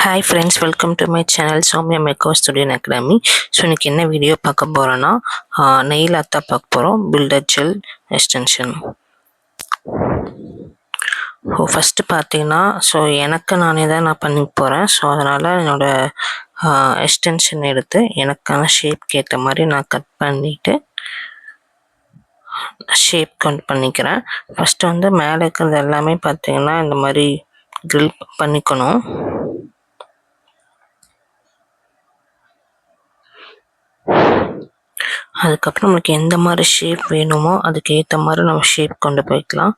Hi friends, welcome to my channel Soumya makeover studio academy. So இன்றைக்கி என்ன video பார்க்க போகிறோன்னா, நெயில் ஆர்ட் தான் பார்க்க போகிறோம். Builder gel extension. ஃபஸ்ட்டு பார்த்தீங்கன்னா, ஸோ எனக்கு நானே தான் நான் பண்ணிக்க போகிறேன். ஸோ அதனால் என்னோடய எக்ஸ்டென்ஷன் எடுத்து எனக்கான ஷேப்க்கு ஏற்ற மாதிரி நான் கட் பண்ணிவிட்டு ஷேப் கட் பண்ணிக்கிறேன். ஃபஸ்ட்டு வந்து மேலே இருக்கிறது எல்லாமே பார்த்தீங்கன்னா இந்த மாதிரி க்ரில் பண்ணிக்கணும். அதுக்கப்புறம் நம்மளுக்கு எந்த மாதிரி ஷேப் வேணுமோ அதுக்கு ஏற்ற மாதிரி நம்ம ஷேப் கொண்டு போய்க்கலாம்.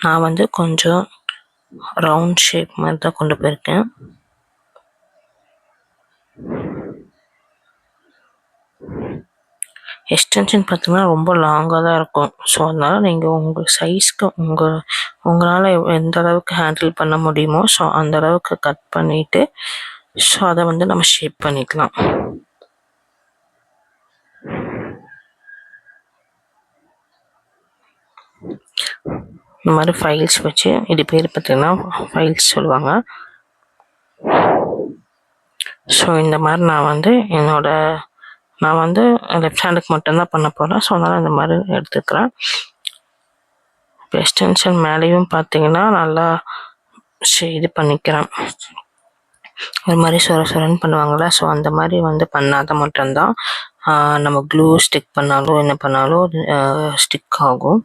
நான் வந்து கொஞ்சம் ரவுண்ட் ஷேப் மாதிரி தான் கொண்டு போயிருக்கேன். எக்ஸ்டென்ஷன் பார்த்தீங்கன்னா ரொம்ப லாங்காக தான் இருக்கும். ஸோ அதனால் நீங்கள் உங்கள் சைஸ்க்கு உங்களால் எந்த அளவுக்கு ஹேண்டில் பண்ண முடியுமோ ஸோ அந்த அளவுக்கு கட் பண்ணிவிட்டு ஸோ அதை வந்து நம்ம ஷேப் பண்ணிக்கலாம். இந்த மாதிரி ஃபைல்ஸ் வச்சு, இது பேர் பார்த்திங்கன்னா ஃபைல்ஸ் சொல்லுவாங்க. ஸோ இந்த மாதிரி நான் வந்து லெஃப்ட் ஹேண்டுக்கு மட்டும்தான் பண்ண போகிறேன். ஸோ அதனால் இந்த மாதிரி எடுத்துக்கிறேன். இப்போ எக்ஸ்டென்ஷன் மேலேயும் பார்த்தீங்கன்னா நல்லா இது பண்ணிக்கிறேன். ஒரு மாதிரி சொரன்னு பண்ணுவாங்களா, ஸோ அந்த மாதிரி வந்து பண்ணாத மட்டும்தான் நம்ம க்ளூ ஸ்டிக் பண்ணாலும் என்ன பண்ணாலும் ஸ்டிக் ஆகும்.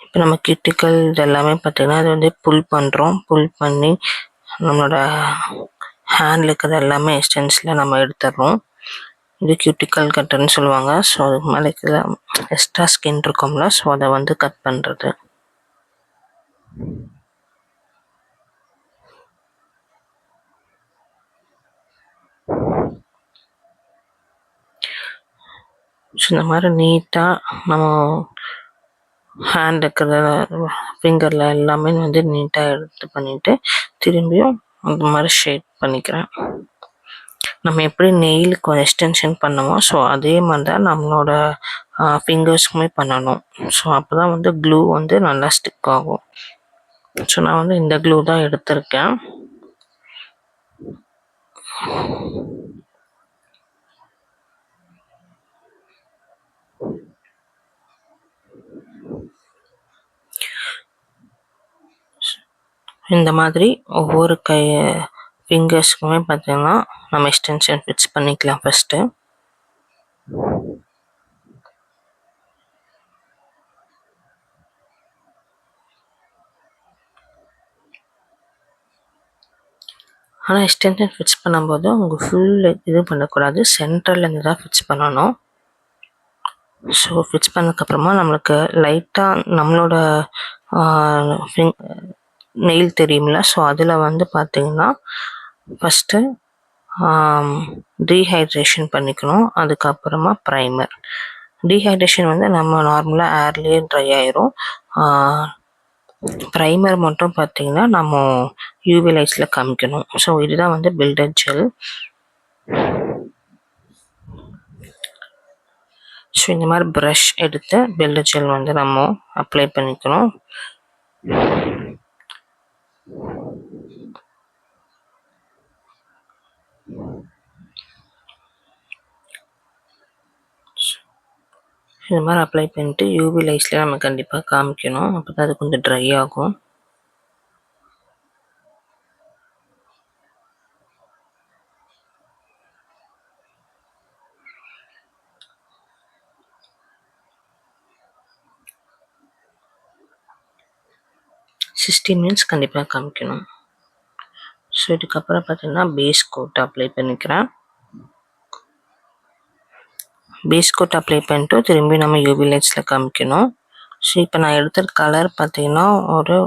இப்போ நம்ம கிட்டிக்கல் இதெல்லாமே பார்த்திங்கன்னா அது வந்து புல் பண்ணி நம்மளோட ஹேண்டில் இருக்கிறது எல்லாமே எக்ஸ்டென்ஸில் நம்ம எடுத்துடுறோம். இது கியூட்டிக்கல் கட்டுன்னு சொல்லுவாங்க. ஸோ அதுக்கு மேலே இருக்கிற எக்ஸ்ட்ரா ஸ்கின் இருக்கும்ல, ஸோ அதை வந்து கட் பண்ணுறது. ஸோ இந்த மாதிரி நீட்டாக நம்ம ஹேண்ட் இருக்கிற ஃபிங்கரில் எல்லாமே வந்து நீட்டாக எடுத்து பண்ணிவிட்டு திரும்பியும் அந்த மாதிரி ஷேப் பண்ணிக்கிறேன். நம்ம எப்படி நெயிலுக்கு எக்ஸ்டென்ஷன் பண்ணமோ ஸோ அதே மாதிரி தான் நம்மளோட ஃபிங்கர்ஸ்க்குமே பண்ணணும். ஸோ அப்போ தான் வந்து க்ளூ வந்து நல்லா ஸ்டிக் ஆகும். ஸோ நான் வந்து இந்த க்ளூ தான் எடுத்திருக்கேன். இந்த மாதிரி ஒவ்வொரு ஃபிங்கர்ஸ்க்குமே பார்த்தீங்கன்னா நம்ம எக்ஸ்டென்ஷன் ஃபிக்ஸ் பண்ணிக்கலாம். ஃபஸ்ட்டு ஆனால் எக்ஸ்டென்ஷன் ஃபிக்ஸ் பண்ணும்போது அவங்க ஃபுல் இது பண்ணக்கூடாது, சென்டர்லேருந்து தான் ஃபிக்ஸ் பண்ணணும். ஸோ ஃபிக்ஸ் பண்ணதுக்கப்புறமா நம்மளுக்கு லைட்டாக நம்மளோட நெயில் தெரியுமில்ல, ஸோ அதில் வந்து பார்த்திங்கன்னா ஃபஸ்ட்டு டீஹைட்ரேஷன் பண்ணிக்கணும். அதுக்கப்புறமா ப்ரைமர். டீஹைட்ரேஷன் வந்து நம்ம நார்மலாக ஏர்லேயே ட்ரை ஆயிரும். ப்ரைமர் மட்டும் பார்த்திங்கன்னா நம்ம யூவி லைட்ஸில் காமிக்கணும். ஸோ இதுதான் வந்து பில்டர் ஜெல். ஸோ இந்த மாதிரி ப்ரஷ் எடுத்து பில்டர் ஜெல் வந்து நம்ம அப்ளை பண்ணிக்கணும். இந்த மாதிரி அப்ளை பண்ணிட்டு யூவி லைட்ஸில் நம்ம கண்டிப்பாக காமிக்கணும். அப்போ தான் அது கொஞ்சம் ட்ரை ஆகும். $60 minutes கண்டிப்பாக காமிக்கணும். ஸோ இதுக்கப்புறம் பார்த்திங்கன்னா பேஸ் கோட் அப்ளை பண்ணிக்கிறேன். பேஸ் கோட் அப்ளை பண்ணிட்டு திரும்பி நம்ம யூவி லைட்ஸில் காமிக்கணும். ஸோ இப்போ நான் எடுத்த கலர் பார்த்திங்கன்னா ஒரு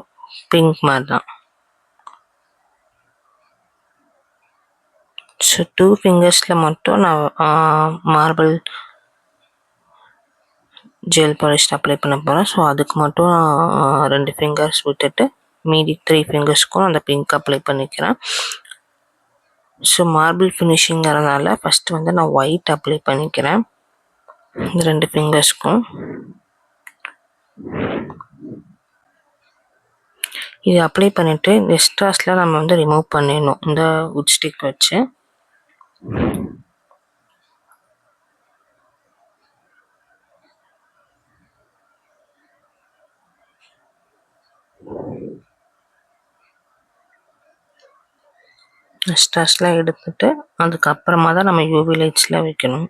பிங்க் மாதிரி தான். ஸோ 2 ஃபிங்கர்ஸில் மட்டும் நான் மார்பிள் ஜெல் பாலிஷ் அப்ளை பண்ண போகிறேன். ஸோ அதுக்கு மட்டும் 2 ஃபிங்கர்ஸ் விட்டுட்டு மீதி 3 ஃபிங்கர்ஸ்க்கும் அந்த பிங்க் அப்ளை பண்ணிக்கிறேன். ஸோ மார்பிள் ஃபினிஷிங்கிறதுனால ஃபஸ்ட்டு வந்து நான் ஒயிட் அப்ளை பண்ணிக்கிறேன் இந்த 2 ஃபிங்கர்ஸ்க்கும். இது அப்ளை பண்ணிவிட்டு எக்ஸ்ட்ராஸ்லாம் நம்ம வந்து ரிமூவ் பண்ணிடணும் இந்த வுட் ஸ்டிக் வச்சு. எக்ஸ்ட்ராஸ்லாம் எடுத்துட்டு அதுக்கப்புறமா தான் நம்ம யூவி லைட்ஸில் வைக்கணும்.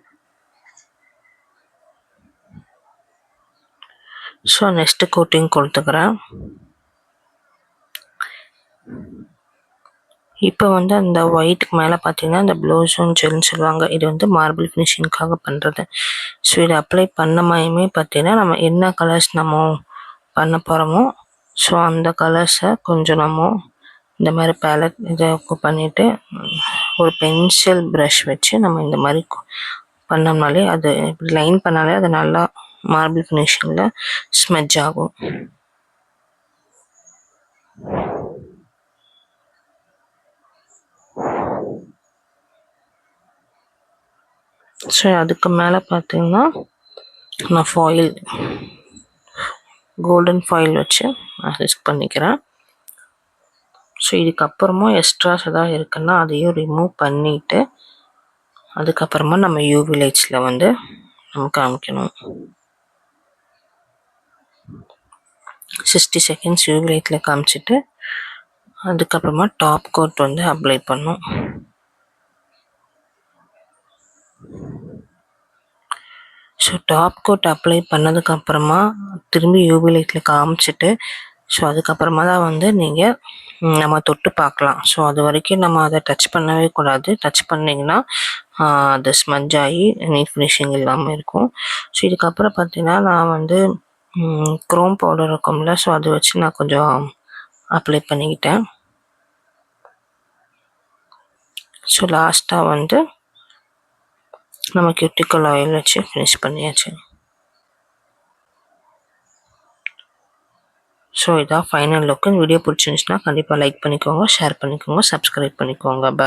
ஸோ நெக்ஸ்ட்டு கோட்டிங் கொடுத்துக்கிறேன். இப்போ வந்து அந்த ஒயிட்டுக்கு மேலே பார்த்தீங்கன்னா இந்த ப்ளூஸோன் ஜெல்னு சொல்லுவாங்க. இது வந்து மார்பிள் ஃபினிஷிங்காக பண்ணுறது. ஸோ இதை அப்ளை பண்ண பார்த்தீங்கன்னா நம்ம என்ன கலர்ஸ் நம்ம பண்ண போகிறோமோ ஸோ அந்த கலர்ஸை கொஞ்சம் நம்ம இந்த மாதிரி பேலட் இதை பண்ணிவிட்டு ஒரு பென்சில் ப்ரஷ் வச்சு நம்ம இந்த மாதிரி பண்ணோம்னாலே அது இப்படி லைன் பண்ணாலே அது நல்லா மார்பிள் ஃபினிஷிங்கில் ஸ்மெட்ச் ஆகும். ஸோ அதுக்கு மேலே பார்த்தீங்கன்னா நான் ஃபாயில் கோல்டன் ஃபாயில் வச்சு அட்ஜஸ்ட் பண்ணிக்கிறேன். ஸோ இதுக்கப்புறமா எக்ஸ்ட்ராஸ் எதாவது இருக்குன்னா அதையும் ரிமூவ் பண்ணிவிட்டு அதுக்கப்புறமா நம்ம யூவி லைட்ஸில் வந்து நம்ம காமிக்கணும். 60 செகண்ட்ஸ் யூவி லைட்டில் காமிச்சிட்டு அதுக்கப்புறமா டாப் கோட் வந்து அப்ளை பண்ணும். ஸோ டாப் கோட் அப்ளை பண்ணதுக்கப்புறமா திரும்பி யூவி லைட்டில் காமிச்சிட்டு ஸோ அதுக்கப்புறமா தான் வந்து நீங்கள் நம்ம தொட்டு பார்க்கலாம். ஸோ அது வரைக்கும் நம்ம அதை டச் பண்ணவே கூடாது. டச் பண்ணிங்கன்னா அது ஸ்மஜ் ஆகி நீட் ஃபினிஷிங் இல்லாமல் இருக்கும். ஸோ இதுக்கப்புறம் பார்த்தீங்கன்னா நான் வந்து குரோம் பவுடர் இருக்கும்ல ஸோ அதை வச்சு நான் கொஞ்சம் அப்ளை பண்ணிக்கிட்டேன். ஸோ லாஸ்ட்டாக வந்து நம்ம கியூட்டிக்கல் ஆயில் வச்சு ஃபினிஷ் பண்ணியாச்சு. ஸோ இதான் ஃபைனல் லுக்கு. வீடியோ பிடிச்சிருந்துச்சுன்னா கண்டிப்பாக லைக் பண்ணிக்கோங்க, ஷேர் பண்ணிக்கோங்க, சப்ஸ்கிரைப் பண்ணிக்கோங்க. பாய்.